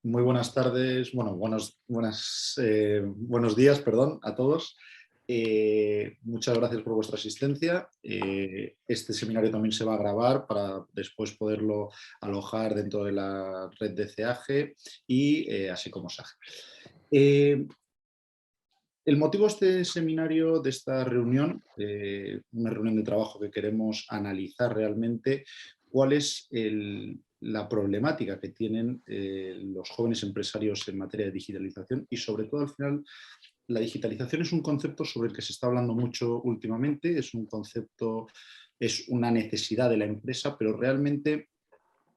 Muy buenas tardes, bueno, buenos días, perdón, a todos. Muchas gracias por vuestra asistencia. Este seminario también se va a grabar para después poderlo alojar dentro de la red de CEAGE y así como SAGE. El motivo de este seminario, de esta reunión, una reunión de trabajo que queremos analizar realmente cuál es la problemática que tienen los jóvenes empresarios en materia de digitalización y sobre todo al final la digitalización es un concepto sobre el que se está hablando mucho últimamente, es un concepto, es una necesidad de la empresa, pero realmente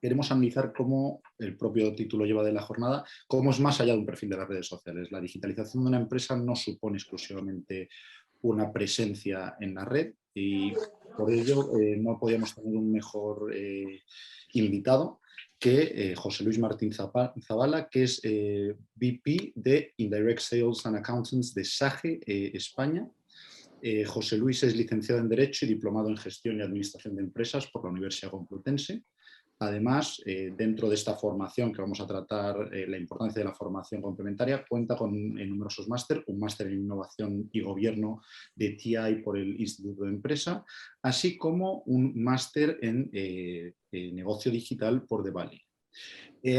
queremos analizar cómo, el propio título lleva de la jornada, cómo es más allá de un perfil de las redes sociales. La digitalización de una empresa no supone exclusivamente una presencia en la red y por ello no podíamos tener un mejor invitado que José Luis Martín Zavala, que es VP de Indirect Sales and Accountants de SAGE España. José Luis es licenciado en Derecho y diplomado en Gestión y Administración de Empresas por la Universidad Complutense. Además, dentro de esta formación que vamos a tratar, la importancia de la formación complementaria, cuenta con numerosos másteres, un máster en Innovación y Gobierno de TI por el Instituto de Empresa, así como un máster en Negocio Digital por The Valley.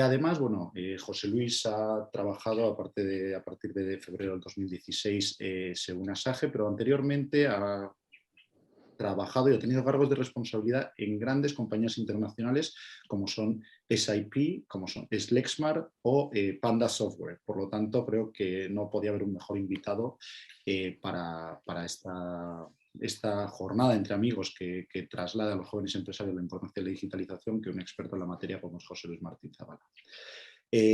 Además, bueno, José Luis ha trabajado a partir de febrero del 2016 según SAGE, pero anteriormente ha trabajado y ha tenido cargos de responsabilidad en grandes compañías internacionales como son SAP, como son Lexmark o Panda Software. Por lo tanto, creo que no podía haber un mejor invitado para esta jornada entre amigos que traslada a los jóvenes empresarios la importancia de la digitalización que un experto en la materia como es José Luis Martín Zavala.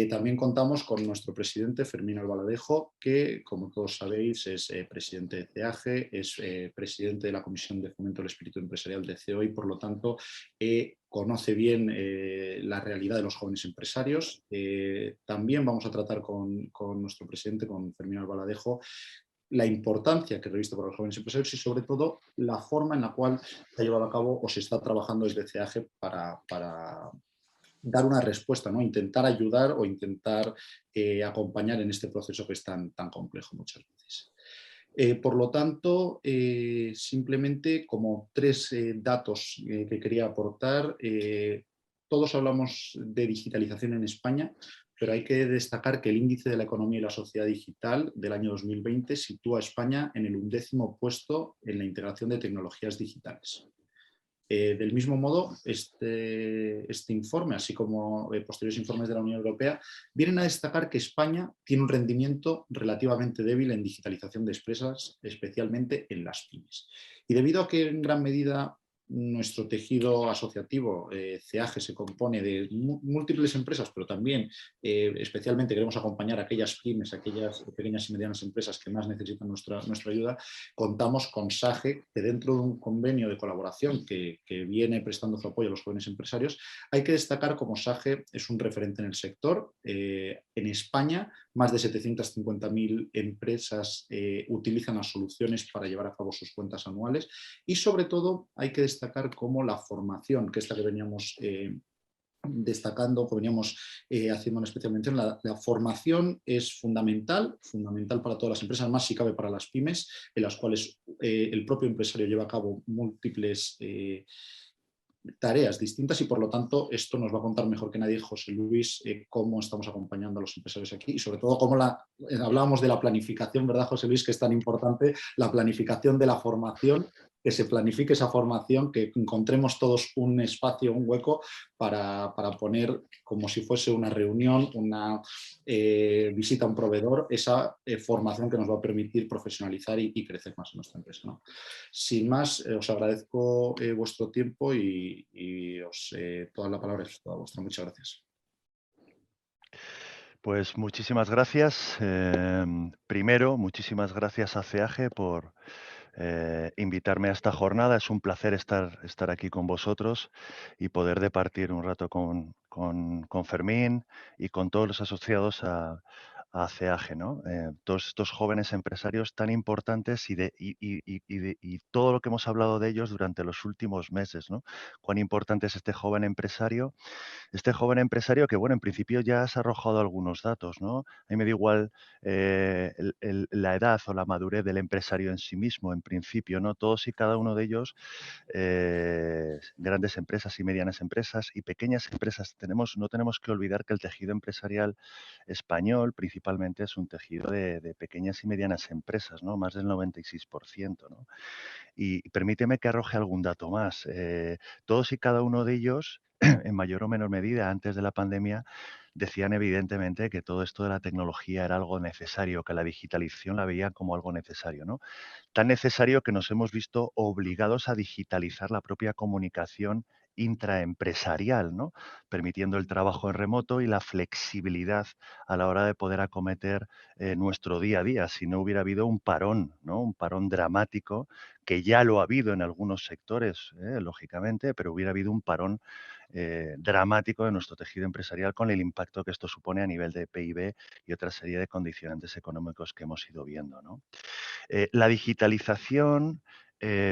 También contamos con nuestro presidente, Fermín Albaladejo, que, como todos sabéis, es presidente de CEAGE, es presidente de la Comisión de Fomento del Espíritu Empresarial de CEO y, por lo tanto, conoce bien la realidad de los jóvenes empresarios. También vamos a tratar con nuestro presidente, con Fermín Albaladejo, la importancia que reviste para los jóvenes empresarios y, sobre todo, la forma en la cual se ha llevado a cabo o se está trabajando desde CEAGE para dar una respuesta, ¿no? Intentar ayudar o intentar acompañar en este proceso que es tan complejo muchas veces. Por lo tanto, simplemente como tres datos que quería aportar. Todos hablamos de digitalización en España, pero hay que destacar que el índice de la economía y la sociedad digital del año 2020 sitúa a España en el 11º puesto en la integración de tecnologías digitales. Del mismo modo, este informe, así como posteriores informes de la Unión Europea, vienen a destacar que España tiene un rendimiento relativamente débil en digitalización de empresas, especialmente en las pymes. Y debido a que en gran medida nuestro tejido asociativo, CEAGE, se compone de múltiples empresas, pero también especialmente queremos acompañar a aquellas pymes, a aquellas pequeñas y medianas empresas que más necesitan nuestra ayuda, contamos con SAGE, que dentro de un convenio de colaboración que viene prestando su apoyo a los jóvenes empresarios, hay que destacar como SAGE es un referente en el sector. En España, más de 750.000 empresas utilizan las soluciones para llevar a cabo sus cuentas anuales y, sobre todo, hay que destacar cómo la formación, que es la que veníamos destacando, que veníamos haciendo una especial mención, la formación es fundamental para todas las empresas, más si cabe para las pymes, en las cuales el propio empresario lleva a cabo múltiples tareas distintas y, por lo tanto, esto nos va a contar mejor que nadie José Luis cómo estamos acompañando a los empresarios aquí y, sobre todo, cómo hablábamos de la planificación, ¿verdad, José Luis? Que es tan importante, la planificación de la formación, que se planifique esa formación, que encontremos todos un espacio, un hueco para poner, como si fuese una reunión, una visita a un proveedor, esa formación que nos va a permitir profesionalizar y crecer más en nuestra empresa, ¿no? Sin más, os agradezco vuestro tiempo y toda la palabra es toda vuestra. Muchas gracias. Pues muchísimas gracias. Primero, muchísimas gracias a CEAGE por invitarme a esta jornada. Es un placer estar aquí con vosotros y poder departir un rato con Fermín y con todos los asociados a a CEAGE, ¿no? Todos estos jóvenes empresarios tan importantes y todo lo que hemos hablado de ellos durante los últimos meses, ¿no? Cuán importante es este joven empresario que, bueno, en principio ya has arrojado algunos datos, ¿no? A mí me da igual la edad o la madurez del empresario en sí mismo, en principio, ¿no? Todos y cada uno de ellos, grandes empresas y medianas empresas y pequeñas empresas. No tenemos que olvidar que el tejido empresarial español principalmente es un tejido de pequeñas y medianas empresas, ¿no? Más del 96%, ¿no? Y permíteme que arroje algún dato más. Todos y cada uno de ellos, en mayor o menor medida, antes de la pandemia, decían evidentemente que todo esto de la tecnología era algo necesario, que la digitalización la veían como algo necesario, ¿no? Tan necesario que nos hemos visto obligados a digitalizar la propia comunicación intraempresarial, ¿no? Permitiendo el trabajo en remoto y la flexibilidad a la hora de poder acometer nuestro día a día. Si no hubiera habido un parón, ¿no? Un parón dramático, que ya lo ha habido en algunos sectores, lógicamente, pero hubiera habido un parón dramático de nuestro tejido empresarial con el impacto que esto supone a nivel de PIB y otra serie de condicionantes económicos que hemos ido viendo, ¿no? La digitalización,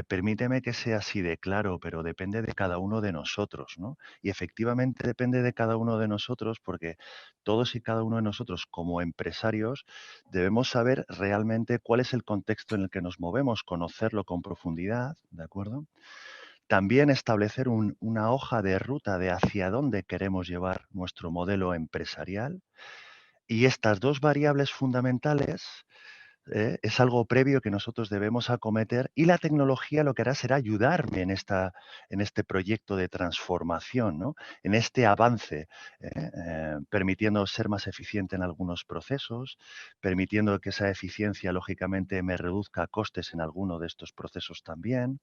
permíteme que sea así de claro, pero depende de cada uno de nosotros, ¿no? Y efectivamente depende de cada uno de nosotros porque todos y cada uno de nosotros como empresarios debemos saber realmente cuál es el contexto en el que nos movemos, conocerlo con profundidad, ¿de acuerdo? También establecer una hoja de ruta de hacia dónde queremos llevar nuestro modelo empresarial. Y estas dos variables fundamentales es algo previo que nosotros debemos acometer y la tecnología lo que hará será ayudarme en este proyecto de transformación, ¿no? En este avance, permitiendo ser más eficiente en algunos procesos, permitiendo que esa eficiencia, lógicamente, me reduzca costes en alguno de estos procesos también,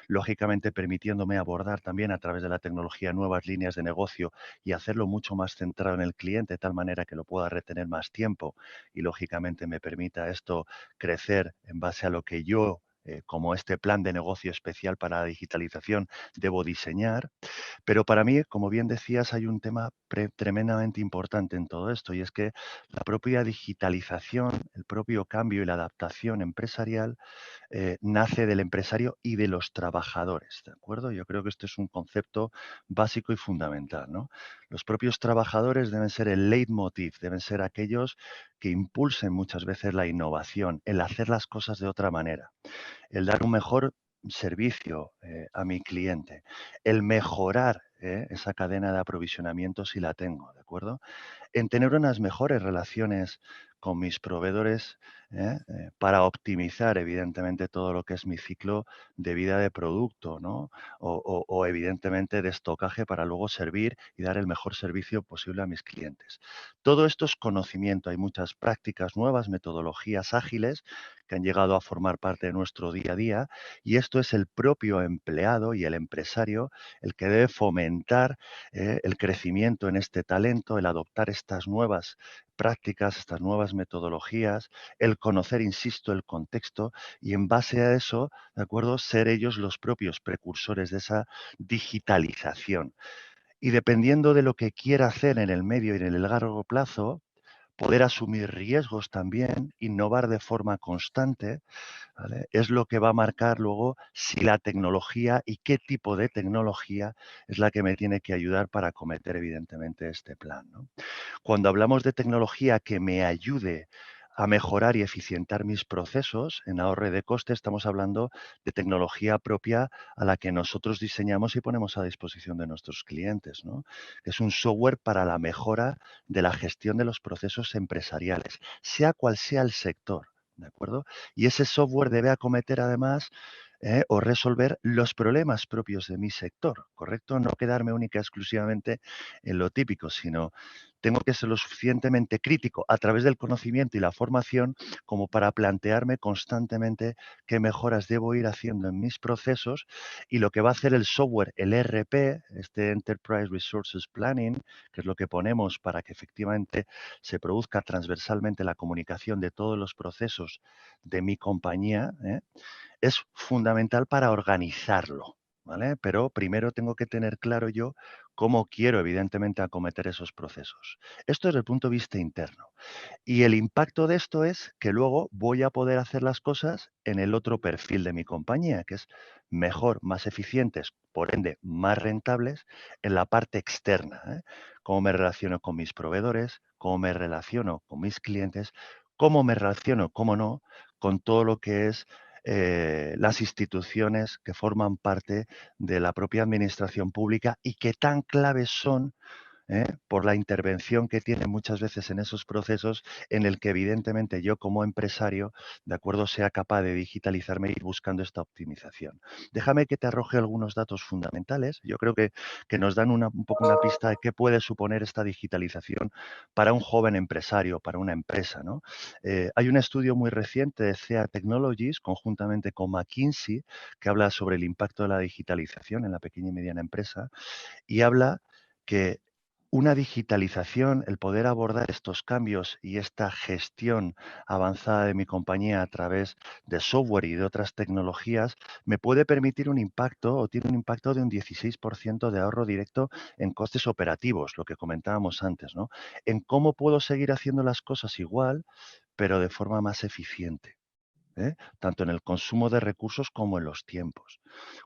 lógicamente permitiéndome abordar también a través de la tecnología nuevas líneas de negocio y hacerlo mucho más centrado en el cliente, de tal manera que lo pueda retener más tiempo y lógicamente me permita esto crecer en base a lo que yo, como este plan de negocio especial para la digitalización, debo diseñar. Pero para mí, como bien decías, hay un tema tremendamente importante en todo esto y es que la propia digitalización, el propio cambio y la adaptación empresarial nace del empresario y de los trabajadores, ¿de acuerdo? Yo creo que este es un concepto básico y fundamental, ¿no? Los propios trabajadores deben ser el leitmotiv, deben ser aquellos que impulsen muchas veces la innovación, el hacer las cosas de otra manera, el dar un mejor servicio a mi cliente, el mejorar esa cadena de aprovisionamiento si la tengo, ¿de acuerdo? En tener unas mejores relaciones con mis proveedores para optimizar, evidentemente, todo lo que es mi ciclo de vida de producto, ¿no? O, evidentemente, de estocaje para luego servir y dar el mejor servicio posible a mis clientes. Todo esto es conocimiento. Hay muchas prácticas nuevas, metodologías ágiles que han llegado a formar parte de nuestro día a día y esto es el propio empleado y el empresario el que debe fomentar el crecimiento en este talento, el adoptar estas nuevas prácticas, estas nuevas metodologías, el conocer, insisto, el contexto y en base a eso, ¿de acuerdo? Ser ellos los propios precursores de esa digitalización. Y dependiendo de lo que quiera hacer en el medio y en el largo plazo, poder asumir riesgos también, innovar de forma constante, ¿vale? Es lo que va a marcar luego si la tecnología y qué tipo de tecnología es la que me tiene que ayudar para acometer evidentemente este plan, ¿no? Cuando hablamos de tecnología que me ayude a mejorar y eficientar mis procesos en ahorro de coste, estamos hablando de tecnología propia a la que nosotros diseñamos y ponemos a disposición de nuestros clientes, ¿no? Es un software para la mejora de la gestión de los procesos empresariales, sea cual sea el sector, ¿de acuerdo? Y ese software debe acometer además o resolver los problemas propios de mi sector, ¿correcto? No quedarme única y exclusivamente en lo típico, sino tengo que ser lo suficientemente crítico a través del conocimiento y la formación como para plantearme constantemente qué mejoras debo ir haciendo en mis procesos y lo que va a hacer el software, el ERP, este Enterprise Resources Planning, que es lo que ponemos para que efectivamente se produzca transversalmente la comunicación de todos los procesos de mi compañía, es fundamental para organizarlo. ¿vale? Pero primero tengo que tener claro yo cómo quiero, evidentemente, acometer esos procesos. Esto desde el punto de vista interno. Y el impacto de esto es que luego voy a poder hacer las cosas en el otro perfil de mi compañía, que es mejor, más eficientes, por ende, más rentables en la parte externa, ¿eh? Cómo me relaciono con mis proveedores, cómo me relaciono con mis clientes, cómo me relaciono, cómo no, con todo lo que es las instituciones que forman parte de la propia administración pública y que tan claves son, por la intervención que tiene muchas veces en esos procesos en el que evidentemente yo como empresario, de acuerdo, sea capaz de digitalizarme y ir buscando esta optimización. Déjame que te arroje algunos datos fundamentales. Yo creo que nos dan un poco una pista de qué puede suponer esta digitalización para un joven empresario, para una empresa, ¿no? Hay un estudio muy reciente de CEA Technologies, conjuntamente con McKinsey, que habla sobre el impacto de la digitalización en la pequeña y mediana empresa y habla que una digitalización, el poder abordar estos cambios y esta gestión avanzada de mi compañía a través de software y de otras tecnologías, me puede permitir un impacto o tiene un impacto de un 16% de ahorro directo en costes operativos, lo que comentábamos antes, ¿no? En cómo puedo seguir haciendo las cosas igual, pero de forma más eficiente. Tanto en el consumo de recursos como en los tiempos.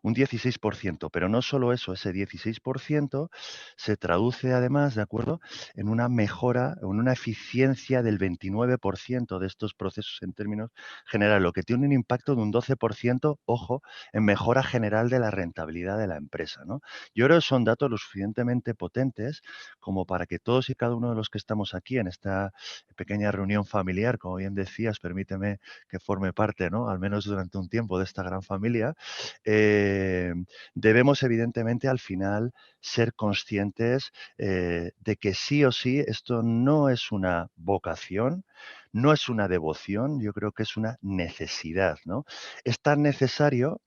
Un 16%, pero no solo eso, ese 16% se traduce además, ¿de acuerdo?, en una mejora, en una eficiencia del 29% de estos procesos en términos generales, lo que tiene un impacto de un 12%, ojo, en mejora general de la rentabilidad de la empresa, ¿no? Yo creo que son datos lo suficientemente potentes como para que todos y cada uno de los que estamos aquí en esta pequeña reunión familiar, como bien decías, permíteme que forme parte, ¿no?, al menos durante un tiempo, de esta gran familia, eh, debemos evidentemente al final ser conscientes de que sí o sí esto no es una vocación, no es una devoción, yo creo que es una necesidad, ¿no? Es tan necesario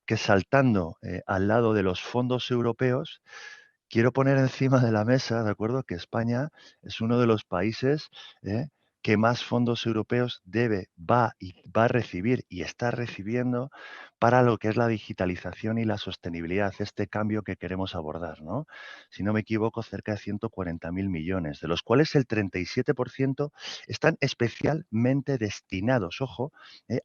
que saltando al lado de los fondos europeos, quiero poner encima de la mesa, ¿de acuerdo?, que España es uno de los países, ¿eh?, que más fondos europeos va a recibir y está recibiendo para lo que es la digitalización y la sostenibilidad, este cambio que queremos abordar, ¿no? Si no me equivoco, cerca de 140.000 millones, de los cuales el 37% están especialmente destinados, ojo,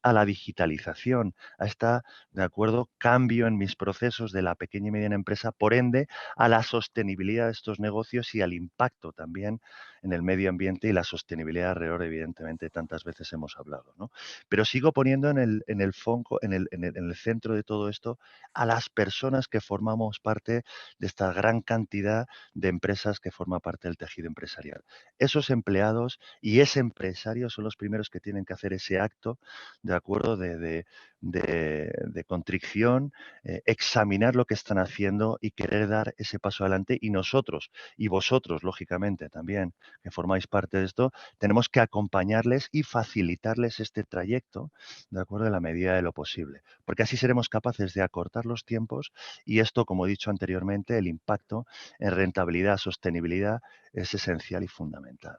a la digitalización, a esta, ¿de acuerdo?, cambio en mis procesos de la pequeña y mediana empresa, por ende, a la sostenibilidad de estos negocios y al impacto también en el medio ambiente y la sostenibilidad alrededor, evidentemente, tantas veces hemos hablado, ¿no? Pero sigo poniendo en el foco, en el centro de todo esto a las personas que formamos parte de esta gran cantidad de empresas que forma parte del tejido empresarial. Esos empleados y ese empresario son los primeros que tienen que hacer ese acto, ¿de acuerdo?, de contrición, examinar lo que están haciendo y querer dar ese paso adelante. Y nosotros, y vosotros, lógicamente, también, que formáis parte de esto, tenemos que acompañarles y facilitarles este trayecto, de acuerdo, en la medida de lo posible. Porque así seremos capaces de acortar los tiempos y esto, como he dicho anteriormente, el impacto en rentabilidad, sostenibilidad es esencial y fundamental.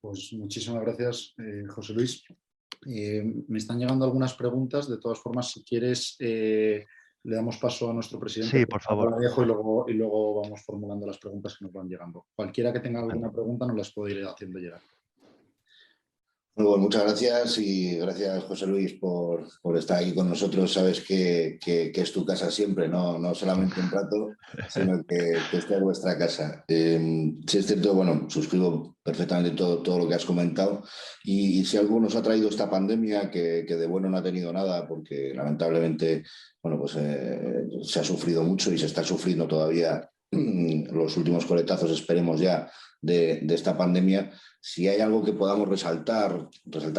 Pues muchísimas gracias, José Luis. Me están llegando algunas preguntas. De todas formas, si quieres, le damos paso a nuestro presidente, Sí, por favor. Vallejo, y luego vamos formulando las preguntas que nos van llegando. Cualquiera que tenga alguna Estupendo. pregunta nos las puede ir haciendo llegar. Bueno, pues muchas gracias y gracias, José Luis, por estar aquí con nosotros. Sabes que es tu casa siempre, no solamente un rato, sino que esta es vuestra casa. Sí es cierto, bueno, suscribo perfectamente todo lo que has comentado y si algo nos ha traído esta pandemia, que de bueno no ha tenido nada, porque lamentablemente, bueno, pues se ha sufrido mucho y se está sufriendo todavía los últimos coletazos, esperemos ya, de esta pandemia. Si hay algo que podamos resaltar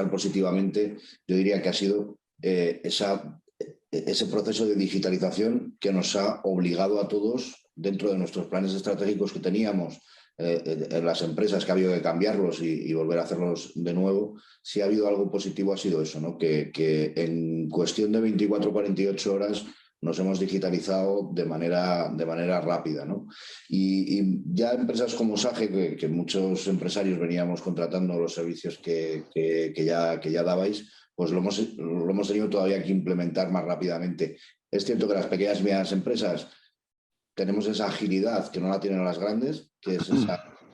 positivamente, yo diría que ha sido ese proceso de digitalización que nos ha obligado a todos, dentro de nuestros planes estratégicos que teníamos en las empresas, que ha habido que cambiarlos y volver a hacerlos de nuevo. Si ha habido algo positivo ha sido eso, ¿no? Que en cuestión de 24 o 48 horas nos hemos digitalizado de manera rápida, ¿no? Y ya empresas como SAGE, que muchos empresarios veníamos contratando los servicios que ya dabais, pues lo hemos tenido todavía que implementar más rápidamente. Es cierto que las pequeñas y medianas empresas tenemos esa agilidad que no la tienen las grandes, que es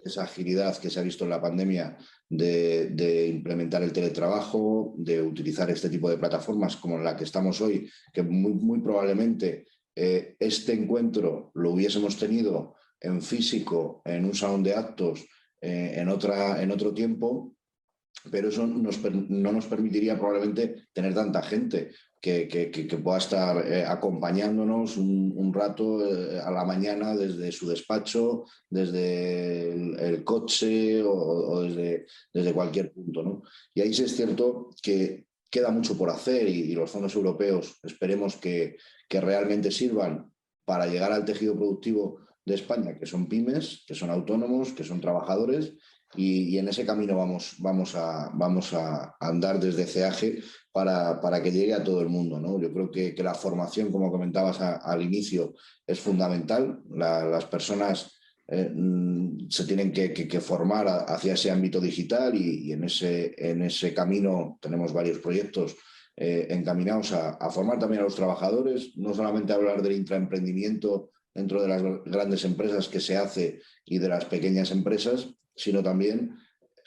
esa agilidad que se ha visto en la pandemia de implementar el teletrabajo, de utilizar este tipo de plataformas como la que estamos hoy, que muy probablemente este encuentro lo hubiésemos tenido en físico, en un salón de actos, en otro tiempo, pero eso no nos permitiría probablemente tener tanta gente que pueda estar acompañándonos un rato a la mañana desde su despacho, desde el coche o desde cualquier punto, ¿no? Y ahí sí es cierto que queda mucho por hacer y los fondos europeos esperemos que realmente sirvan para llegar al tejido productivo de España, que son pymes, que son autónomos, que son trabajadores, y en ese camino vamos a andar desde CEAGE para que llegue a todo el mundo, ¿no? Yo creo que la formación, como comentabas al inicio, es fundamental. Las personas se tienen que formar hacia ese ámbito digital y en ese camino tenemos varios proyectos encaminados a formar también a los trabajadores, no solamente hablar del intraemprendimiento dentro de las grandes empresas que se hace y de las pequeñas empresas, sino también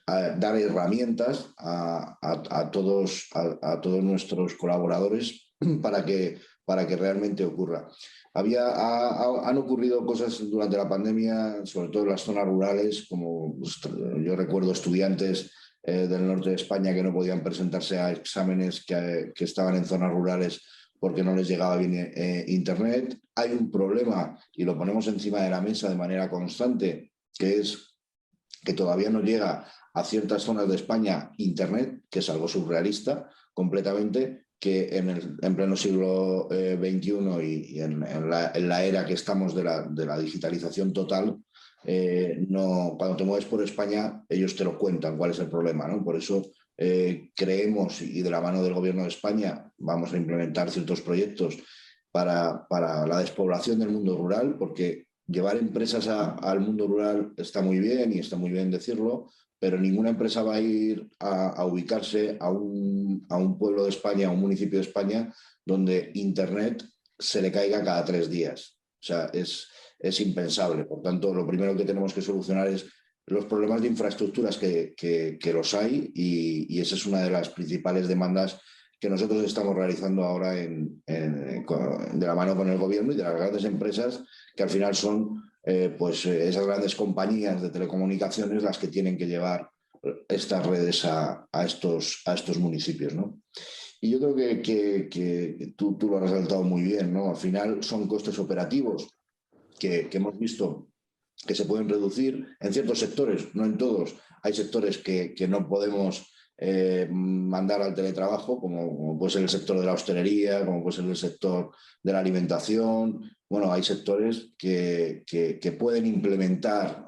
dar herramientas a todos nuestros colaboradores para que realmente ocurra. Han ocurrido cosas durante la pandemia, sobre todo en las zonas rurales, como yo recuerdo estudiantes del norte de España que no podían presentarse a exámenes que estaban en zonas rurales porque no les llegaba bien Internet. Hay un problema, y lo ponemos encima de la mesa de manera constante, que es que todavía no llega a ciertas zonas de España Internet, que es algo surrealista completamente, que en pleno siglo XXI y en la era que estamos de la digitalización total, cuando te mueves por España, ellos te lo cuentan cuál es el problema, ¿no? Por eso creemos, y de la mano del Gobierno de España vamos a implementar ciertos proyectos para la despoblación del mundo rural, porque llevar empresas al mundo rural está muy bien y está muy bien decirlo, pero ninguna empresa va a ir a ubicarse a un pueblo de España, a un municipio de España, donde Internet se le caiga cada 3 días. O sea, es impensable. Por tanto, lo primero que tenemos que solucionar es los problemas de infraestructuras que los hay, y esa es una de las principales demandas que nosotros estamos realizando ahora de la mano con el gobierno y de las grandes empresas, que al final son esas grandes compañías de telecomunicaciones las que tienen que llevar estas redes a estos municipios, ¿no? Y yo creo que tú lo has resaltado muy bien, ¿no? Al final son costes operativos que hemos visto que se pueden reducir en ciertos sectores, no en todos. Hay sectores que no podemos mandar al teletrabajo, como puede ser el sector de la hostelería, como puede ser el sector de la alimentación. Bueno, hay sectores que pueden implementar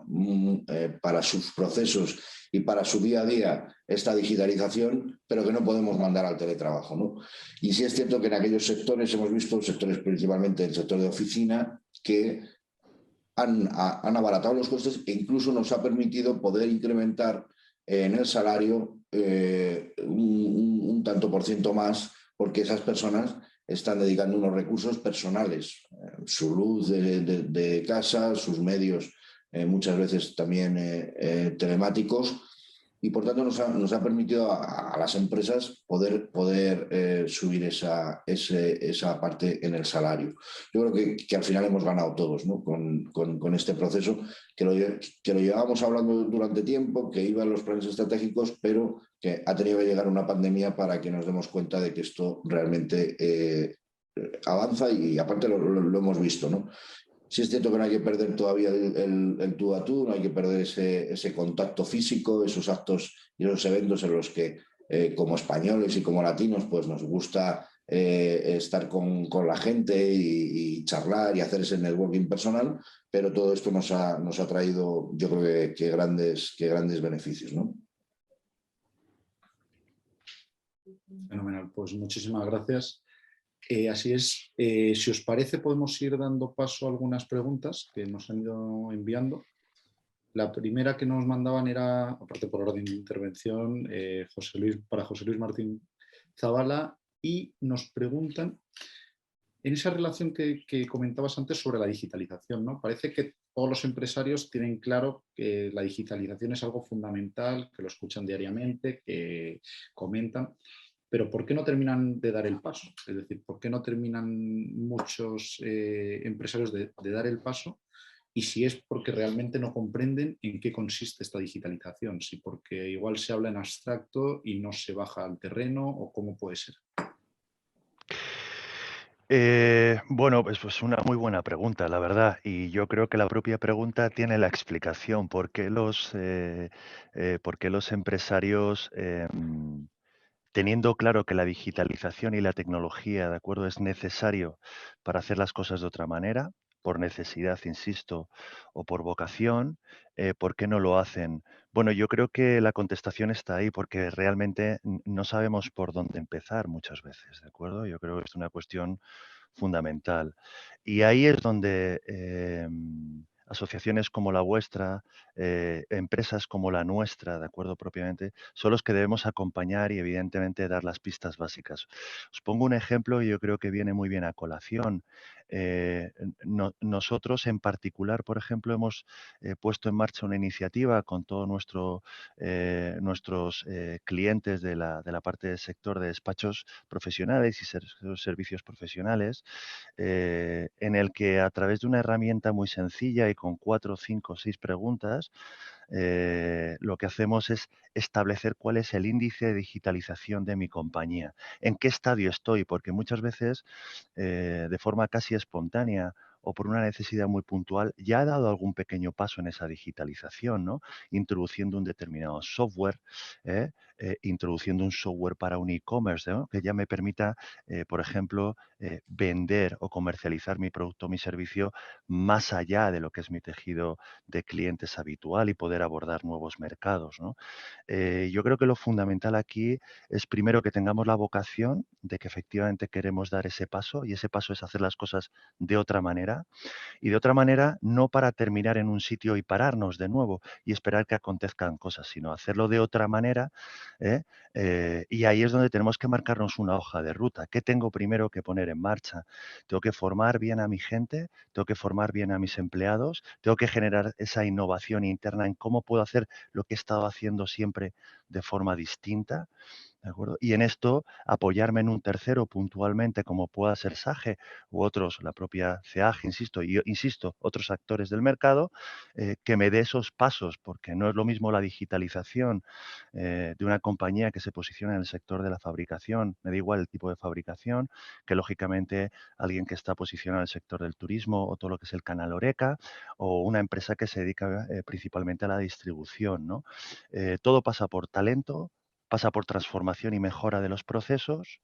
para sus procesos y para su día a día esta digitalización, pero que no podemos mandar al teletrabajo, ¿no? Y sí es cierto que en aquellos sectores hemos visto, sectores principalmente el sector de oficina, que han abaratado los costes e incluso nos ha permitido poder incrementar en el salario un tanto por ciento más, porque esas personas están dedicando unos recursos personales, su luz de casa, sus medios muchas veces también telemáticos, y por tanto nos ha permitido a las empresas poder subir esa parte en el salario. Yo creo que al final hemos ganado todos, ¿no? con este proceso, que lo llevábamos hablando durante tiempo, que iba en los planes estratégicos, pero que ha tenido que llegar una pandemia para que nos demos cuenta de que esto realmente avanza, y aparte lo hemos visto, ¿no? Sí es cierto que no hay que perder todavía el tú a tú, no hay que perder ese contacto físico, esos actos y esos eventos en los que como españoles y como latinos pues nos gusta estar con la gente y charlar y hacer ese networking personal, pero todo esto nos ha traído, yo creo que grandes beneficios, ¿no? Fenomenal, pues muchísimas gracias. Así es, si os parece podemos ir dando paso a algunas preguntas que nos han ido enviando. La primera que nos mandaban era, aparte por orden de intervención, José Luis Martín Zavala, y nos preguntan En esa relación que comentabas antes sobre la digitalización, ¿no? Parece que todos los empresarios tienen claro que la digitalización es algo fundamental, que lo escuchan diariamente, que comentan, pero ¿por qué no terminan de dar el paso? Es decir, ¿por qué no terminan muchos empresarios de dar el paso? Y si es porque realmente no comprenden en qué consiste esta digitalización, si porque igual se habla en abstracto y no se baja al terreno, o cómo puede ser. Bueno, pues una muy buena pregunta, la verdad. Y yo creo que la propia pregunta tiene la explicación. ¿Por qué los empresarios, teniendo claro que la digitalización y la tecnología, de acuerdo, es necesario para hacer las cosas de otra manera, por necesidad, insisto, o por vocación, ¿por qué no lo hacen? Bueno, yo creo que la contestación está ahí porque realmente no sabemos por dónde empezar muchas veces, ¿de acuerdo? Yo creo que es una cuestión fundamental. Y ahí es donde asociaciones como la vuestra, empresas como la nuestra, de acuerdo propiamente, son los que debemos acompañar y evidentemente dar las pistas básicas. Os pongo un ejemplo y yo creo que viene muy bien a colación. Nosotros en particular, por ejemplo, hemos puesto en marcha una iniciativa con todos nuestros clientes de la parte del sector de despachos profesionales y servicios profesionales, en el que a través de una herramienta muy sencilla y con 4, 5, 6 preguntas, lo que hacemos es establecer cuál es el índice de digitalización de mi compañía, en qué estadio estoy, porque muchas veces de forma casi espontánea o por una necesidad muy puntual, ya ha dado algún pequeño paso en esa digitalización, ¿no? Introduciendo un determinado software, ¿eh? Introduciendo un software para un e-commerce, ¿no? Que ya me permita, por ejemplo, vender o comercializar mi producto o mi servicio más allá de lo que es mi tejido de clientes habitual y poder abordar nuevos mercados, ¿no? Yo creo que lo fundamental aquí es primero que tengamos la vocación de que efectivamente queremos dar ese paso y ese paso es hacer las cosas de otra manera y de otra manera no para terminar en un sitio y pararnos de nuevo y esperar que acontezcan cosas, sino hacerlo de otra manera. ¿eh? Y ahí es donde tenemos que marcarnos una hoja de ruta. ¿Qué tengo primero que poner en marcha? Tengo que formar bien a mi gente, tengo que formar bien a mis empleados, tengo que generar esa innovación interna en cómo puedo hacer lo que he estado haciendo siempre de forma distinta. ¿De acuerdo? Y en esto apoyarme en un tercero puntualmente, como pueda ser SAGE u otros, la propia CEAG, insisto, y insisto, otros actores del mercado, que me dé esos pasos, porque no es lo mismo la digitalización de una compañía que se posiciona en el sector de la fabricación, me da igual el tipo de fabricación, que lógicamente alguien que está posicionado en el sector del turismo o todo lo que es el canal Horeca, o una empresa que se dedica principalmente a la distribución, ¿no? Todo pasa por talento, pasa por transformación y mejora de los procesos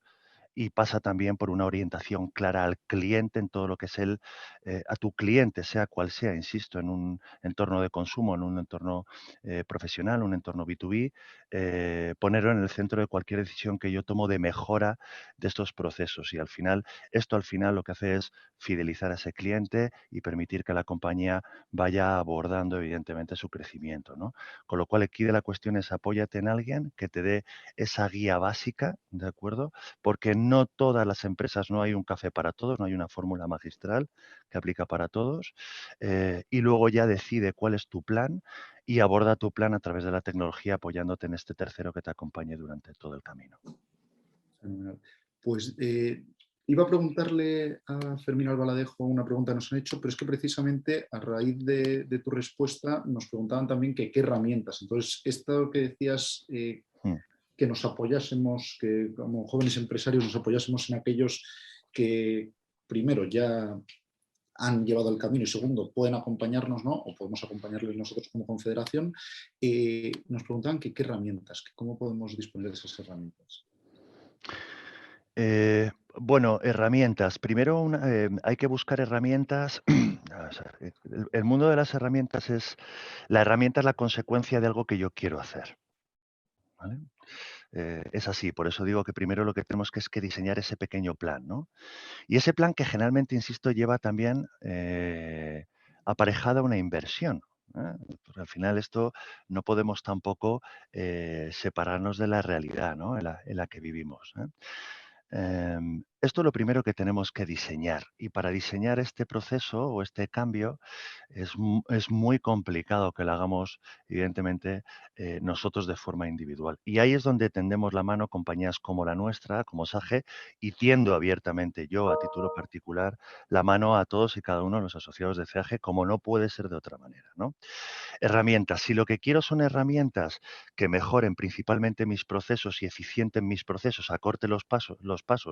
y pasa también por una orientación clara al cliente en todo lo que es a tu cliente, sea cual sea, insisto, en un entorno de consumo, en un entorno profesional, un entorno B2B, ponerlo en el centro de cualquier decisión que yo tomo de mejora de estos procesos. Y esto al final lo que hace es fidelizar a ese cliente y permitir que la compañía vaya abordando evidentemente su crecimiento, ¿no? Con lo cual aquí de la cuestión es apóyate en alguien que te dé esa guía básica, ¿de acuerdo? Porque no todas las empresas, no hay un café para todos, no hay una fórmula magistral que aplica para todos, y luego ya decide cuál es tu plan y aborda tu plan a través de la tecnología apoyándote en este tercero que te acompañe durante todo el camino. Fenomenal. Pues iba a preguntarle a Fermín Albaladejo una pregunta que nos han hecho, pero es que precisamente a raíz de tu respuesta nos preguntaban también que qué herramientas. Entonces, esto que decías, Mm. que nos apoyásemos, que como jóvenes empresarios nos apoyásemos en aquellos que primero ya han llevado el camino y segundo pueden acompañarnos, ¿no? O podemos acompañarles nosotros como confederación, nos preguntaban que qué herramientas, que cómo podemos disponer de esas herramientas. Bueno, herramientas. Primero hay que buscar herramientas. O sea, el mundo de las herramientas la herramienta es la consecuencia de algo que yo quiero hacer. ¿Vale? Es así, por eso digo que primero lo que tenemos que es que diseñar ese pequeño plan, ¿no? Y ese plan que generalmente, insisto, lleva también aparejada una inversión. Porque al final esto no podemos tampoco separarnos de la realidad, ¿no? En la que vivimos. Esto es lo primero que tenemos que diseñar. Y para diseñar este proceso o este cambio es muy complicado que lo hagamos, evidentemente, nosotros de forma individual. Y ahí es donde tendemos la mano compañías como la nuestra, como SAGE, y tiendo abiertamente yo, a título particular, la mano a todos y cada uno de los asociados de CAGE, como no puede ser de otra manera, ¿no? Herramientas. Si lo que quiero son herramientas que mejoren principalmente mis procesos y eficienten mis procesos, acorte los pasos,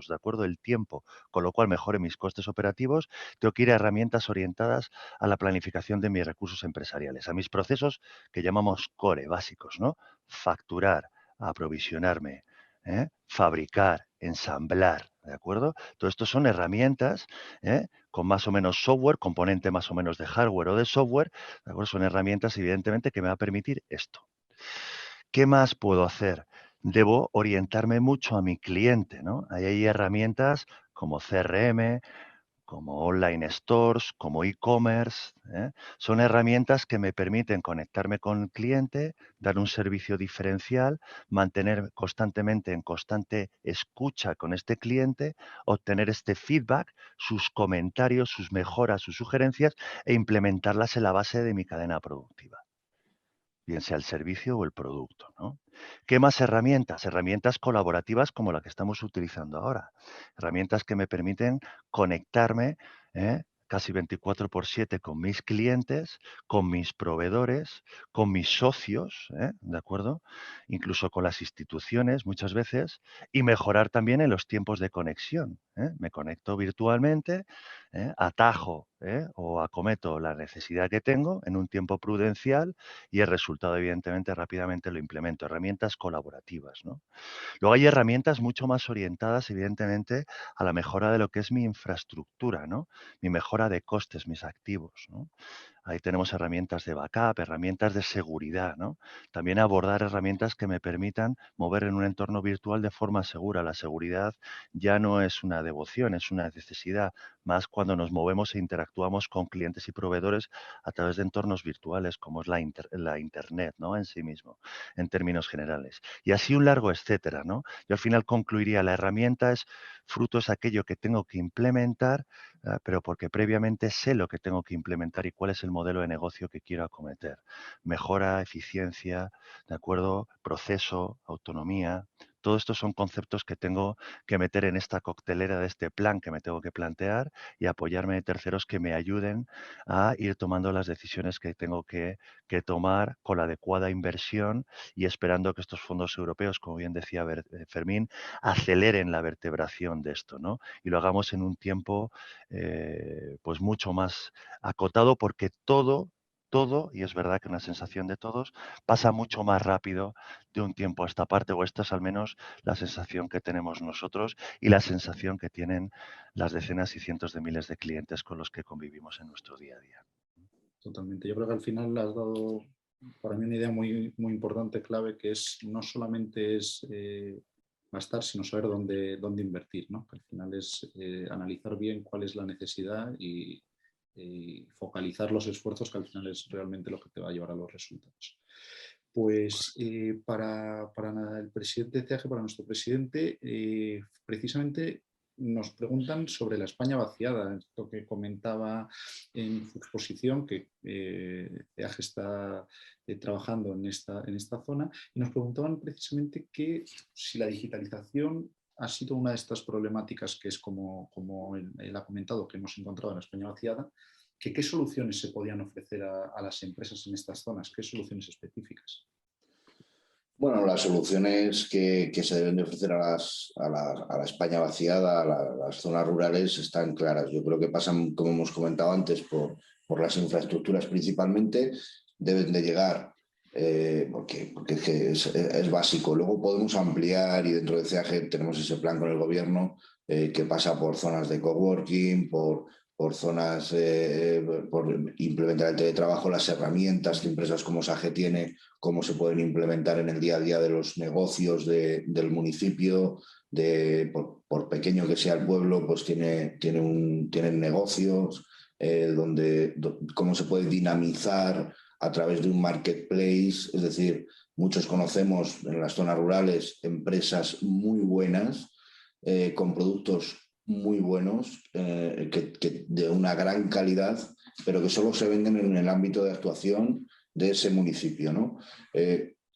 de acuerdo el tiempo, con lo cual mejore mis costes operativos, tengo que ir a herramientas orientadas a la planificación de mis recursos empresariales, a mis procesos que llamamos core, básicos, ¿no? Facturar, aprovisionarme, fabricar, ensamblar, ¿de acuerdo? Todo esto son herramientas con más o menos software, componente más o menos de hardware o de software, ¿de acuerdo? Son herramientas, evidentemente, que me va a permitir esto. ¿Qué más puedo hacer? Debo orientarme mucho a mi cliente, ¿no? Ahí hay herramientas como CRM, como online stores, como e-commerce. Son herramientas que me permiten conectarme con el cliente, dar un servicio diferencial, mantener constantemente en constante escucha con este cliente, obtener este feedback, sus comentarios, sus mejoras, sus sugerencias e implementarlas en la base de mi cadena productiva, bien sea el servicio o el producto, ¿no? ¿Qué más herramientas? Herramientas colaborativas como la que estamos utilizando ahora. Herramientas que me permiten conectarme casi 24/7 con mis clientes, con mis proveedores, con mis socios, ¿de acuerdo? Incluso con las instituciones muchas veces, y mejorar también en los tiempos de conexión. Me conecto virtualmente, atajo o acometo la necesidad que tengo en un tiempo prudencial y el resultado, evidentemente, rápidamente lo implemento. Herramientas colaborativas, ¿no? Luego hay herramientas mucho más orientadas, evidentemente, a la mejora de lo que es mi infraestructura, ¿no? Mi mejora de costes, mis activos, ¿no? Ahí tenemos herramientas de backup, herramientas de seguridad, ¿no? También abordar herramientas que me permitan mover en un entorno virtual de forma segura. La seguridad ya no es una devoción, es una necesidad, más cuando nos movemos e interactuamos con clientes y proveedores a través de entornos virtuales, como es la Internet, ¿no? En sí mismo, en términos generales. Y así un largo etcétera, ¿no? Yo al final concluiría, la herramienta es fruto, es aquello que tengo que implementar, pero porque previamente sé lo que tengo que implementar y cuál es el modelo de negocio que quiero acometer. Mejora, eficiencia, ¿de acuerdo? Proceso, autonomía. Todo esto son conceptos que tengo que meter en esta coctelera de este plan que me tengo que plantear y apoyarme de terceros que me ayuden a ir tomando las decisiones que tengo que tomar con la adecuada inversión y esperando que estos fondos europeos, como bien decía Fermín, aceleren la vertebración de esto, ¿no? Y lo hagamos en un tiempo pues mucho más acotado, porque todo, y es verdad que una sensación de todos, pasa mucho más rápido de un tiempo a esta parte, o esta es al menos la sensación que tenemos nosotros y la sensación que tienen las decenas y cientos de miles de clientes con los que convivimos en nuestro día a día. Totalmente. Yo creo que al final has dado para mí una idea muy, muy importante, clave, que es no solamente es gastar, sino saber dónde invertir, ¿no? Que al final es analizar bien cuál es la necesidad y focalizar los esfuerzos, que al final es realmente lo que te va a llevar a los resultados. Pues para el presidente de CAGE, para nuestro presidente, precisamente nos preguntan sobre la España vaciada, esto que comentaba en su exposición, que CAGE está trabajando en esta zona, y nos preguntaban precisamente que si la digitalización ha sido una de estas problemáticas que es como él ha comentado, que hemos encontrado en la España vaciada, que qué soluciones se podían ofrecer a las empresas en estas zonas, qué soluciones específicas. Bueno, las soluciones que se deben de ofrecer a la España vaciada, a las zonas rurales, están claras. Yo creo que pasan, como hemos comentado antes, por las infraestructuras principalmente. Deben de llegar, porque es básico. Luego podemos ampliar, y dentro de CAGE tenemos ese plan con el gobierno que pasa por zonas de coworking, por zonas, por implementar el teletrabajo, las herramientas que empresas como SAGE tiene, cómo se pueden implementar en el día a día de los negocios del municipio, por pequeño que sea el pueblo, pues tienen negocios, cómo se puede dinamizar a través de un marketplace. Es decir, muchos conocemos en las zonas rurales empresas muy buenas con productos muy buenos, que de una gran calidad, pero que solo se venden en el ámbito de actuación de ese municipio, ¿no?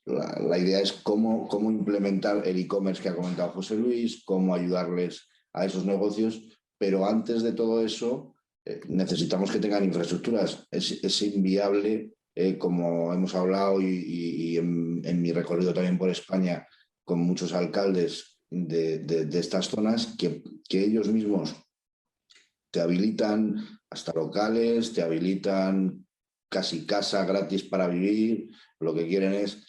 La idea es cómo implementar el e-commerce que ha comentado José Luis, cómo ayudarles a esos negocios, pero antes de todo eso necesitamos que tengan infraestructuras. Es inviable, como hemos hablado y en mi recorrido también por España con muchos alcaldes de estas zonas, que ellos mismos te habilitan hasta locales, te habilitan casi casa gratis para vivir, lo que quieren es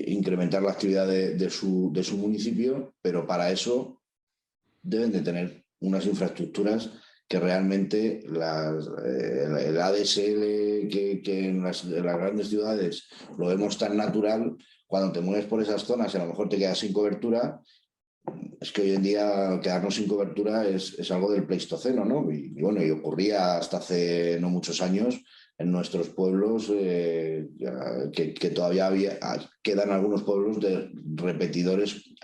incrementar la actividad de su municipio, pero para eso deben de tener unas infraestructuras que realmente el ADSL que en las grandes ciudades lo vemos tan natural, cuando te mueves por esas zonas y a lo mejor te quedas sin cobertura. Es que hoy en día quedarnos sin cobertura es algo del Pleistoceno, ¿no? Y bueno, y ocurría hasta hace no muchos años en nuestros pueblos, que todavía quedan algunos pueblos de repetidores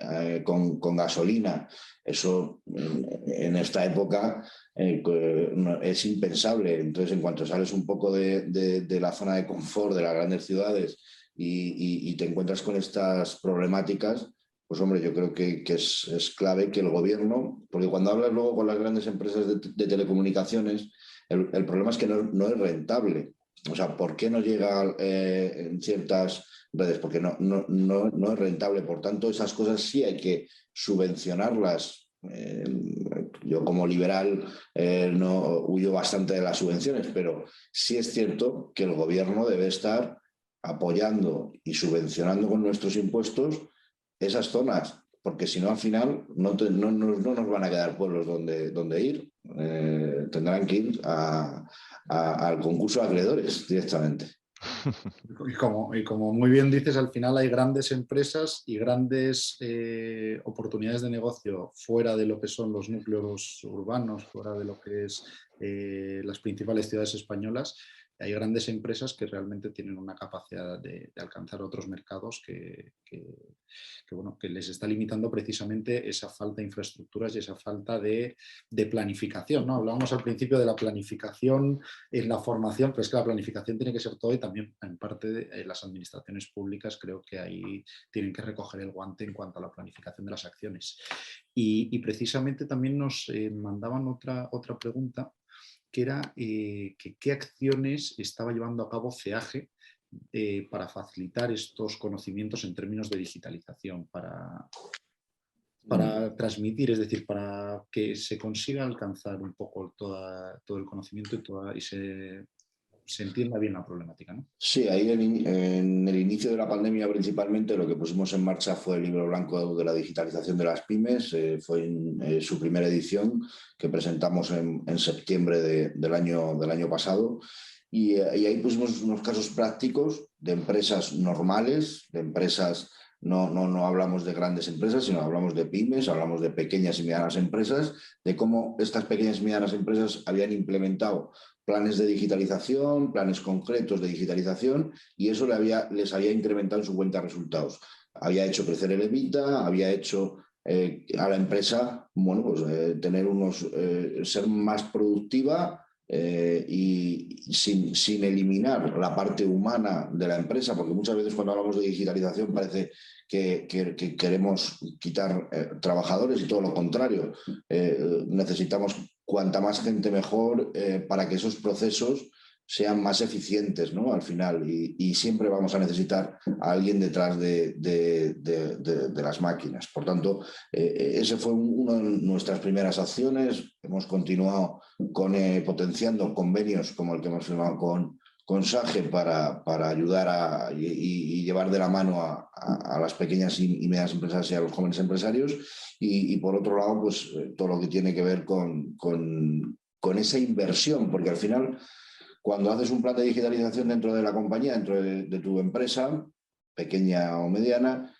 con gasolina. Eso en esta época es impensable. Entonces, en cuanto sales un poco de la zona de confort de las grandes ciudades y te encuentras con estas problemáticas, pues hombre, yo creo que es clave que el gobierno, porque cuando hablas luego con las grandes empresas de telecomunicaciones, el problema es que no es rentable. O sea, ¿por qué no llega en ciertas redes? Porque no es rentable. Por tanto, esas cosas sí hay que subvencionarlas. Yo como liberal no huyo bastante de las subvenciones, pero sí es cierto que el gobierno debe estar apoyando y subvencionando con nuestros impuestos esas zonas, porque si no al final no nos van a quedar pueblos donde ir. Tendrán que ir al concurso de acreedores directamente. Y como muy bien dices, al final hay grandes empresas y grandes oportunidades de negocio fuera de lo que son los núcleos urbanos, fuera de lo que es las principales ciudades españolas. Hay grandes empresas que realmente tienen una capacidad de alcanzar otros mercados que les está limitando precisamente esa falta de infraestructuras y esa falta de planificación, ¿no? Hablábamos al principio de la planificación en la formación, pero es que la planificación tiene que ser todo y también en parte de las administraciones públicas creo que ahí tienen que recoger el guante en cuanto a la planificación de las acciones. Y precisamente también nos mandaban otra pregunta, que era qué acciones estaba llevando a cabo CEAGE para facilitar estos conocimientos en términos de digitalización, para transmitir, es decir, para que se consiga alcanzar un poco todo el conocimiento y se entienda bien la problemática, ¿no? Sí, ahí en el inicio de la pandemia principalmente lo que pusimos en marcha fue el libro blanco de la digitalización de las pymes. Fue su primera edición que presentamos en septiembre del año pasado. Y ahí pusimos unos casos prácticos de empresas normales, de empresas, no hablamos de grandes empresas, sino hablamos de pymes, hablamos de pequeñas y medianas empresas, de cómo estas pequeñas y medianas empresas habían implementado planes de digitalización, planes concretos de digitalización, y eso les había incrementado en su cuenta de resultados. Había hecho crecer el EBITDA, había hecho a la empresa, bueno, pues, ser más productiva y sin eliminar la parte humana de la empresa, porque muchas veces cuando hablamos de digitalización parece que queremos quitar trabajadores y todo lo contrario. Necesitamos cuanta más gente mejor para que esos procesos sean más eficientes, ¿no? Al final, y siempre vamos a necesitar a alguien detrás de las máquinas. Por tanto, ese fue una de nuestras primeras acciones. Hemos continuado potenciando convenios como el que hemos firmado con SAGE para ayudar y llevar de la mano a las pequeñas y medianas empresas y a los jóvenes empresarios. Y por otro lado, pues todo lo que tiene que ver con esa inversión, porque al final, cuando haces un plan de digitalización dentro de la compañía, dentro de tu empresa, pequeña o mediana,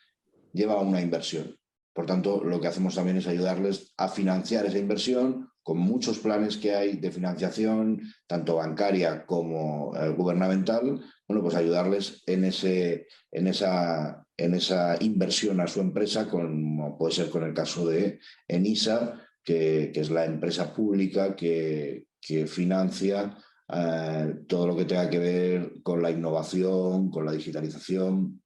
lleva una inversión. Por tanto, lo que hacemos también es ayudarles a financiar esa inversión con muchos planes que hay de financiación, tanto bancaria como gubernamental. Bueno, pues ayudarles en esa inversión a su empresa, como puede ser con el caso de ENISA, que es la empresa pública que financia todo lo que tenga que ver con la innovación, con la digitalización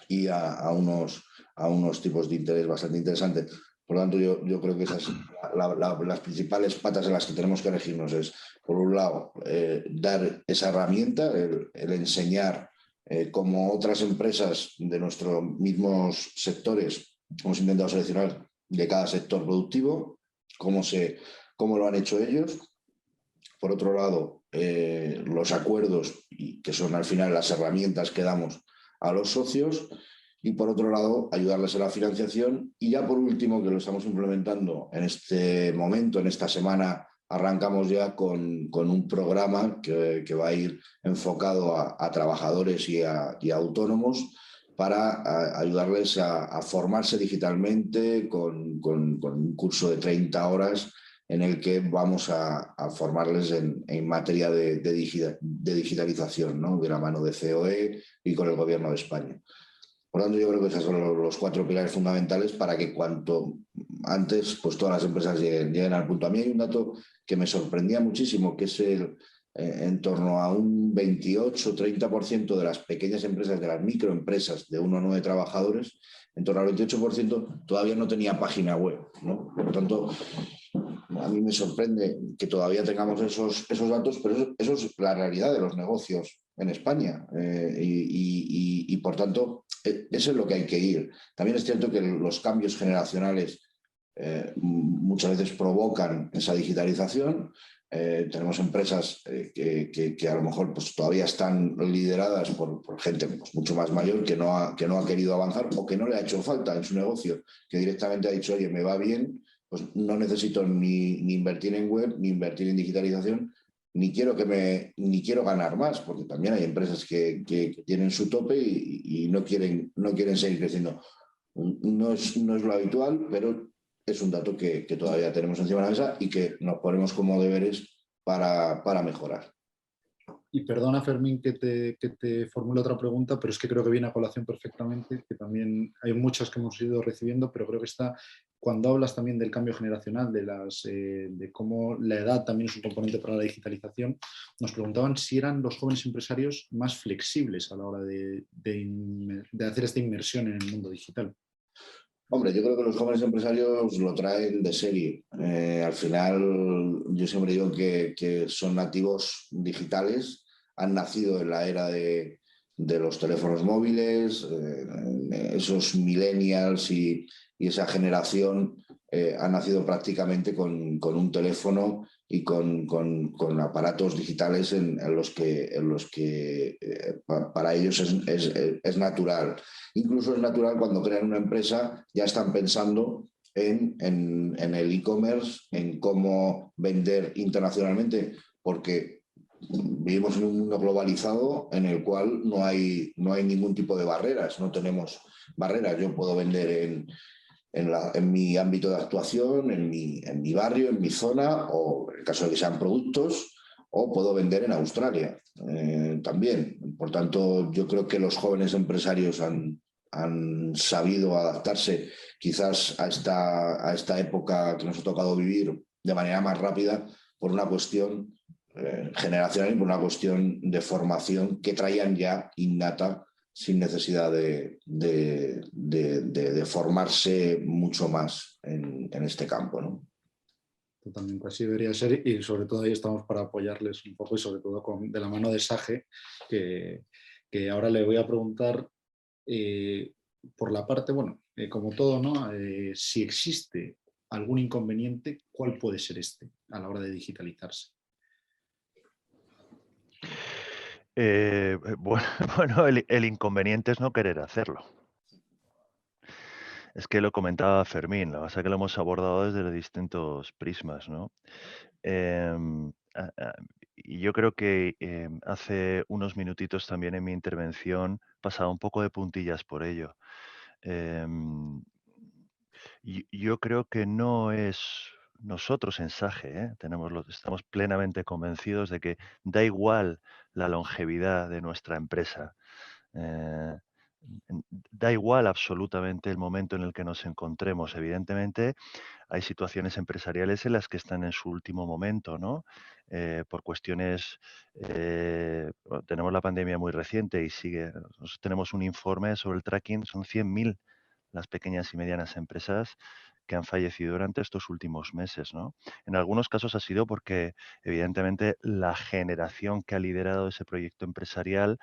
y a unos tipos de interés bastante interesantes. Por lo tanto, yo creo que esas las principales patas en las que tenemos que elegirnos es, por un lado, dar esa herramienta, el enseñar cómo otras empresas de nuestros mismos sectores hemos intentado seleccionar de cada sector productivo, cómo lo han hecho ellos. Por otro lado, los acuerdos, que son al final las herramientas que damos a los socios, y por otro lado, ayudarles a la financiación. Y ya por último, que lo estamos implementando en este momento, en esta semana, arrancamos ya con un programa que va a ir enfocado a trabajadores y a autónomos para ayudarles a formarse digitalmente con un curso de 30 horas en el que vamos a formarles en materia de digitalización, ¿no? De la mano de COE y con el Gobierno de España. Por lo tanto, yo creo que esos son los 4 pilares fundamentales para que cuanto antes pues, todas las empresas lleguen al punto. A mí hay un dato que me sorprendía muchísimo, que es en torno a un 28-30% de las pequeñas empresas, de las microempresas de 1 a 9 trabajadores, en torno al 28% todavía no tenía página web, ¿no? Por lo tanto, a mí me sorprende que todavía tengamos esos datos, pero eso es la realidad de los negocios en España y por tanto, eso es lo que hay que ir. También es cierto que los cambios generacionales muchas veces provocan esa digitalización. Tenemos empresas que a lo mejor pues, todavía están lideradas por gente pues, mucho más mayor que no ha querido avanzar o que no le ha hecho falta en su negocio, que directamente ha dicho, oye, me va bien, pues no necesito ni invertir en web, ni invertir en digitalización, ni quiero ganar más, porque también hay empresas que tienen su tope y no quieren seguir creciendo. No es lo habitual, pero es un dato que todavía tenemos encima de la mesa y que nos ponemos como deberes para mejorar. Y perdona, Fermín, que te formule otra pregunta, pero es que creo que viene a colación perfectamente, que también hay muchas que hemos ido recibiendo, pero creo que está, cuando hablas también del cambio generacional, de cómo la edad también es un componente para la digitalización, nos preguntaban si eran los jóvenes empresarios más flexibles a la hora de hacer esta inmersión en el mundo digital. Hombre, yo creo que los jóvenes empresarios lo traen de serie. Al final, yo siempre digo que son nativos digitales, han nacido en la era de los teléfonos móviles, esos millennials y esa generación han nacido prácticamente con un teléfono y con aparatos digitales en los que para ellos es natural. Incluso es natural cuando crean una empresa, ya están pensando en el e-commerce, en cómo vender internacionalmente, porque vivimos en un mundo globalizado en el cual no hay ningún tipo de barreras, no tenemos barreras. Yo puedo vender en mi ámbito de actuación, en mi barrio, en mi zona, o en el caso de que sean productos, o puedo vender en Australia también. Por tanto, yo creo que los jóvenes empresarios han sabido adaptarse quizás a esta época que nos ha tocado vivir de manera más rápida por una cuestión generacional y por una cuestión de formación que traían ya innata sin necesidad de formarse mucho más en este campo, ¿no? Totalmente, así debería ser y sobre todo ahí estamos para apoyarles un poco y sobre todo de la mano de Sage, que ahora le voy a preguntar por la parte, bueno, como todo, ¿no? Si existe algún inconveniente, ¿cuál puede ser este a la hora de digitalizarse? Bueno, el inconveniente es no querer hacerlo. Es que lo comentaba Fermín, lo que pasa es que lo hemos abordado desde distintos prismas, ¿no? Y yo creo que hace unos minutitos también en mi intervención pasaba un poco de puntillas por ello. Yo creo que no es nosotros en Sage, estamos plenamente convencidos de que da igual la longevidad de nuestra empresa. Da igual absolutamente el momento en el que nos encontremos. Evidentemente, hay situaciones empresariales en las que están en su último momento, ¿no? Por cuestiones, bueno, tenemos la pandemia muy reciente y sigue. Nosotros tenemos un informe sobre el tracking, son 100.000 las pequeñas y medianas empresas que han fallecido durante estos últimos meses, ¿no? En algunos casos ha sido porque, evidentemente, la generación que ha liderado ese proyecto empresarial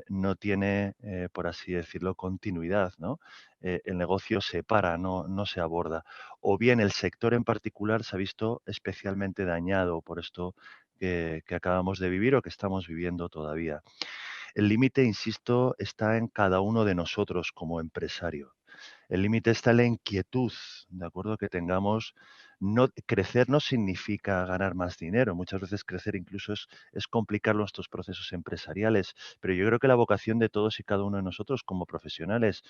no tiene, por así decirlo, continuidad, ¿no? El negocio se para, no se aborda. O bien el sector en particular se ha visto especialmente dañado por esto que acabamos de vivir o que estamos viviendo todavía. El límite, insisto, está en cada uno de nosotros como empresario. El límite está en la inquietud, ¿de acuerdo? Que tengamos. No, crecer no significa ganar más dinero. Muchas veces crecer incluso es complicar nuestros procesos empresariales. Pero yo creo que la vocación de todos y cada uno de nosotros como profesionales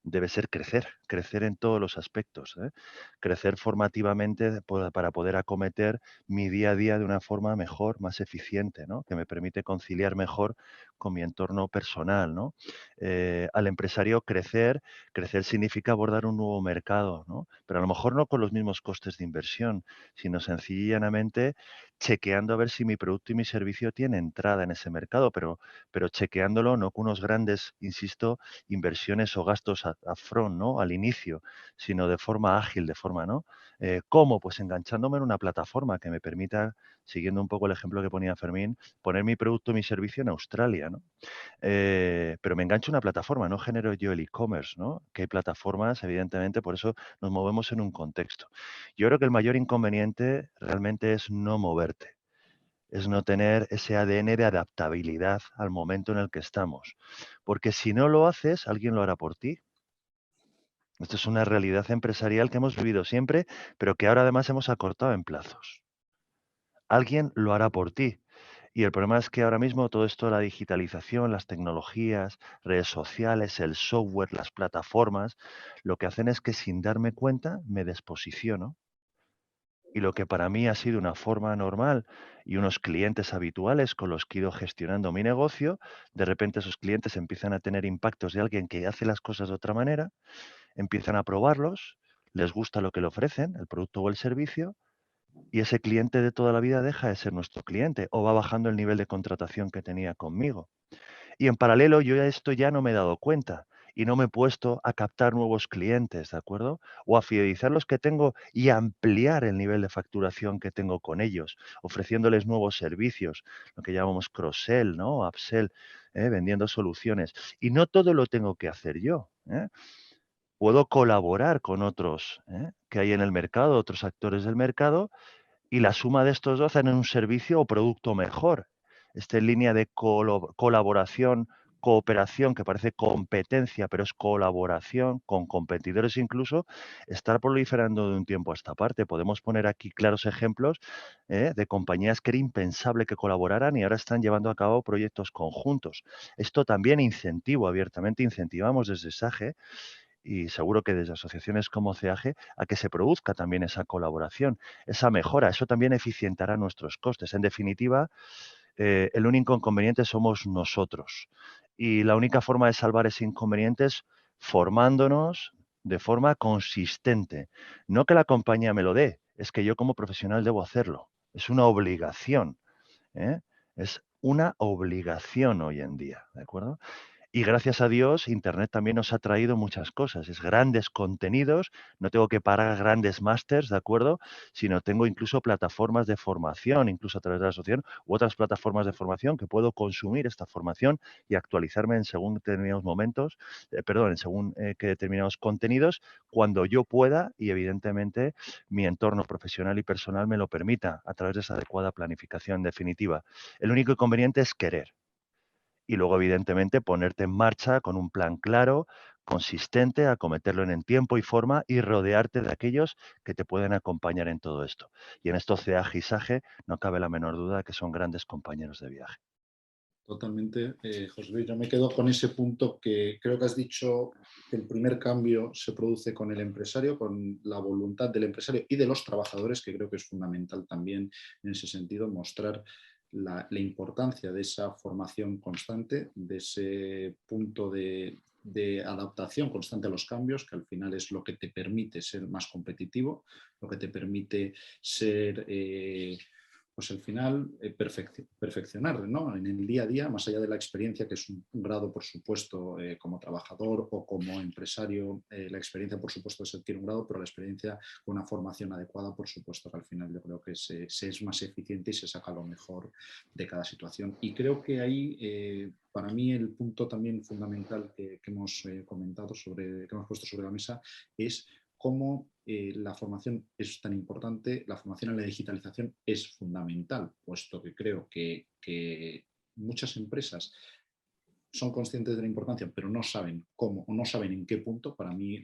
debe ser crecer, crecer en todos los aspectos. Crecer formativamente para poder acometer mi día a día de una forma mejor, más eficiente, ¿no? Que me permite conciliar mejor con mi entorno personal, ¿no? Al empresario crecer significa abordar un nuevo mercado, ¿no? Pero a lo mejor no con los mismos costes de inversión, sino sencilla y llanamente chequeando a ver si mi producto y mi servicio tiene entrada en ese mercado, pero chequeándolo no con unos grandes, insisto, inversiones o gastos front, ¿no? Al inicio, sino de forma ágil, de forma, ¿no? ¿Cómo? Pues enganchándome en una plataforma que me permita, siguiendo un poco el ejemplo que ponía Fermín, poner mi producto y mi servicio en Australia, ¿no? Pero me engancho a una plataforma, no genero yo el e-commerce, ¿no? Que hay plataformas, evidentemente, por eso nos movemos en un contexto. Yo creo que el mayor inconveniente realmente es no moverte, es no tener ese ADN de adaptabilidad al momento en el que estamos. Porque si no lo haces, alguien lo hará por ti. Esto es una realidad empresarial que hemos vivido siempre, pero que ahora además hemos acortado en plazos. Alguien lo hará por ti. Y el problema es que ahora mismo todo esto, la digitalización, las tecnologías, redes sociales, el software, las plataformas, lo que hacen es que sin darme cuenta me desposiciono. Y lo que para mí ha sido una forma normal y unos clientes habituales con los que he ido gestionando mi negocio, de repente esos clientes empiezan a tener impactos de alguien que hace las cosas de otra manera, empiezan a probarlos, les gusta lo que le ofrecen, el producto o el servicio, y ese cliente de toda la vida deja de ser nuestro cliente o va bajando el nivel de contratación que tenía conmigo. Y en paralelo yo a esto ya no me he dado cuenta y no me he puesto a captar nuevos clientes, ¿de acuerdo? O a fidelizar los que tengo y a ampliar el nivel de facturación que tengo con ellos, ofreciéndoles nuevos servicios, lo que llamamos cross-sell, ¿no? Upsell, vendiendo soluciones. Y no todo lo tengo que hacer yo, ¿eh? Puedo colaborar con otros que hay en el mercado, otros actores del mercado, y la suma de estos 2 hacen un servicio o producto mejor. Esta línea de colaboración, cooperación, que parece competencia, pero es colaboración con competidores incluso, está proliferando de un tiempo a esta parte. Podemos poner aquí claros ejemplos de compañías que era impensable que colaboraran y ahora están llevando a cabo proyectos conjuntos. Esto también incentivo, abiertamente incentivamos desde SAGE y seguro que desde asociaciones como CEAGE a que se produzca también esa colaboración, esa mejora. Eso también eficientará nuestros costes. En definitiva, el único inconveniente somos nosotros. Y la única forma de salvar ese inconveniente es formándonos de forma consistente. No que la compañía me lo dé, es que yo como profesional debo hacerlo. Es una obligación. ¿eh? Es una obligación hoy en día, ¿de acuerdo? Y gracias a Dios, Internet también nos ha traído muchas cosas. Es grandes contenidos, no tengo que pagar grandes másters, ¿de acuerdo? Sino tengo incluso plataformas de formación, incluso a través de la asociación, u otras plataformas de formación que puedo consumir esta formación y actualizarme en según determinados momentos, en según que determinados contenidos, cuando yo pueda y evidentemente mi entorno profesional y personal me lo permita a través de esa adecuada planificación definitiva. El único inconveniente es querer y luego, evidentemente, ponerte en marcha con un plan claro, consistente, acometerlo en tiempo y forma y rodearte de aquellos que te pueden acompañar en todo esto. Y en esto CEAG y SAGE no cabe la menor duda que son grandes compañeros de viaje. Totalmente, José Luis. Yo me quedo con ese punto que creo que has dicho, que el primer cambio se produce con el empresario, con la voluntad del empresario y de los trabajadores, que creo que es fundamental también en ese sentido, mostrar la importancia de esa formación constante, de ese punto de adaptación constante a los cambios, que al final es lo que te permite ser más competitivo, lo que te permite ser, pues al final, perfeccionar, ¿no? En el día a día, más allá de la experiencia, que es un grado, por supuesto, como trabajador o como empresario, la experiencia, por supuesto, se adquiere un grado, pero la experiencia con una formación adecuada, por supuesto, que al final yo creo que se es más eficiente y se saca lo mejor de cada situación. Y creo que ahí, para mí, el punto también fundamental que hemos comentado, que hemos puesto sobre la mesa, es cómo la formación es tan importante, la formación en la digitalización es fundamental, puesto que creo que muchas empresas son conscientes de la importancia, pero no saben cómo o no saben en qué punto. Para mí,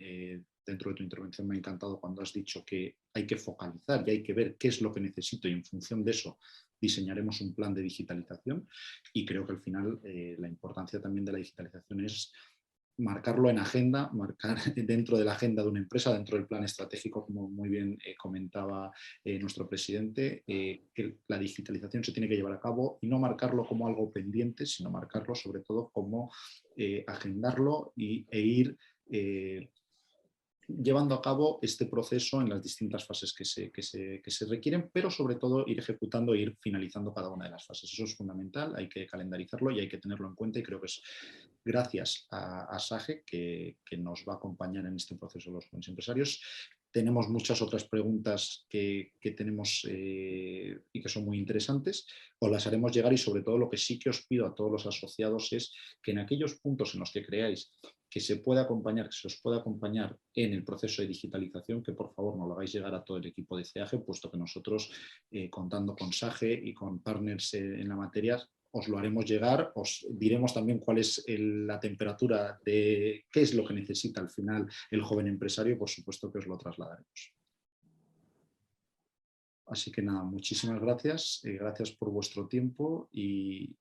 dentro de tu intervención me ha encantado cuando has dicho que hay que focalizar y hay que ver qué es lo que necesito y en función de eso diseñaremos un plan de digitalización. Y creo que al final la importancia también de la digitalización es marcarlo en agenda, marcar dentro de la agenda de una empresa, dentro del plan estratégico, como muy bien comentaba nuestro presidente, que la digitalización se tiene que llevar a cabo y no marcarlo como algo pendiente, sino marcarlo sobre todo como agendarlo e ir llevando a cabo este proceso en las distintas fases que se requieren, pero sobre todo ir ejecutando e ir finalizando cada una de las fases. Eso es fundamental, hay que calendarizarlo y hay que tenerlo en cuenta, y creo que es gracias a SAGE que nos va a acompañar en este proceso de los jóvenes empresarios. Tenemos muchas otras preguntas que tenemos y que son muy interesantes, os las haremos llegar, y sobre todo lo que sí que os pido a todos los asociados es que en aquellos puntos en los que creáis que se pueda acompañar, que se os pueda acompañar en el proceso de digitalización, que por favor nos lo hagáis llegar a todo el equipo de CEAGE, puesto que nosotros, contando con SAGE y con partners en la materia, os lo haremos llegar, os diremos también cuál es la temperatura de qué es lo que necesita al final el joven empresario, por supuesto que os lo trasladaremos. Así que nada, muchísimas gracias, gracias por vuestro tiempo y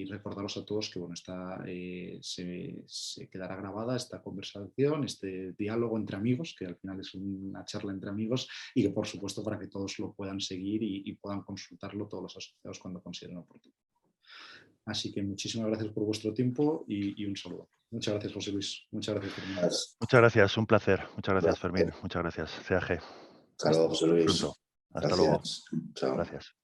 recordaros a todos que bueno, se quedará grabada esta conversación, este diálogo entre amigos, que al final es una charla entre amigos, y que por supuesto para que todos lo puedan seguir y puedan consultarlo todos los asociados cuando consideren oportuno. Así que muchísimas gracias por vuestro tiempo y un saludo. Muchas gracias, José Luis. Muchas gracias, Fermín. Muchas gracias, un placer. Muchas gracias, Fermín. Muchas gracias, CEAGE. Hasta luego, José Luis. Pronto. Hasta Gracias. luego. Chao. Gracias.